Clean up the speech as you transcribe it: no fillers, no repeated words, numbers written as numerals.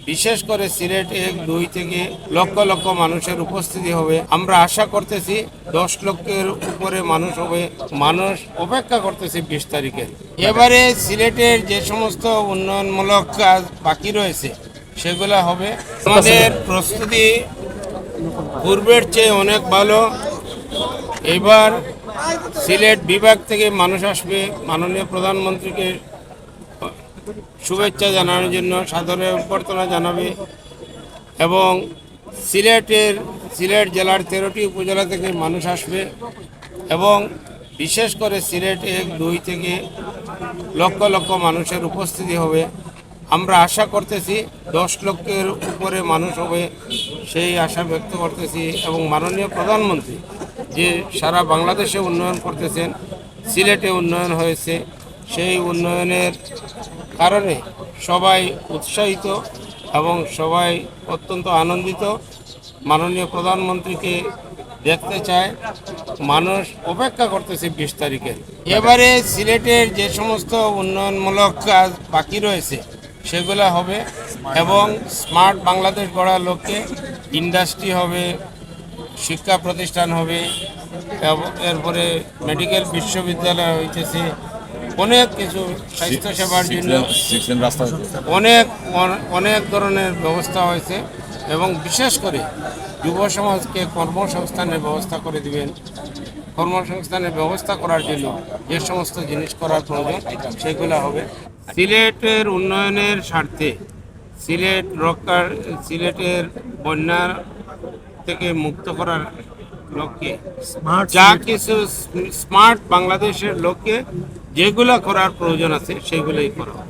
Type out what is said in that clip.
বিশেষ করে সিলেট 1-2 থেকে লক্ষ লক্ষ মানুষের উপস্থিতি হবে। আমরা আশা করতেছি 10 লক্ষের উপরে মানুষ হবে। মানুষ অপেক্ষা করতেছে 20 তারিখে। এবারে সিলেটের যে সমস্ত উন্নয়নমূলক কাজ বাকি রয়েছে সেগুলো হবে। আমাদের প্রস্তুতি পূর্বের চেয়ে অনেক ভালো। এবার সিলেট বিভাগ থেকে মানুষ আসবে, মাননীয় প্রধানমন্ত্রীকে শুভেচ্ছা জানানোর জন্য সাদরে অভ্যর্থনা জানাবে এবং সিলেট জেলার 13টি উপজেলা থেকে মানুষ আসবে এবং বিশেষ করে সিলেট 1-2 থেকে লক্ষ লক্ষ মানুষের উপস্থিতি হবে। আমরা আশা করতেছি 10 লক্ষের উপরে মানুষ হবে, সেই আশা ব্যক্ত করতেছি এবং মাননীয় প্রধানমন্ত্রী যে সারা বাংলাদেশে উন্নয়ন করতেছেন, সিলেটে উন্নয়ন হয়েছে, সেই উন্নয়নের কারণে সবাই উৎসাহিত এবং সবাই অত্যন্ত আনন্দিত। মাননীয় প্রধানমন্ত্রীকে দেখতে চায়, মানুষ অপেক্ষা করতেছে 20 তারিখে। এবারে সিলেটের যে সমস্ত উন্নয়নমূলক কাজ বাকি রয়েছে সেগুলো হবে এবং স্মার্ট বাংলাদেশ গড়ার লক্ষ্যে ইন্ডাস্ট্রি হবে, শিক্ষা প্রতিষ্ঠান হবে এবং এরপরে মেডিকেল বিশ্ববিদ্যালয় হইতেছে, অনেক কিছু স্বাস্থ্যসেবার জন্য অনেক অনেক ধরনের ব্যবস্থা হয়েছে এবং বিশেষ করে যুব সমাজকে কর্মসংস্থানের ব্যবস্থা করে দিবেন। কর্মসংস্থানের ব্যবস্থা করার জন্য যে সমস্ত জিনিস করার প্রয়োজন সেগুলো হবে। সিলেটের উন্নয়নের স্বার্থে সিলেটের বন্যা থেকে মুক্ত করার লক্ষ্যে যা কিছু স্মার্ট বাংলাদেশের লক্ষ্যে যেগুলো করার প্রয়োজন আছে সেগুলোই করা।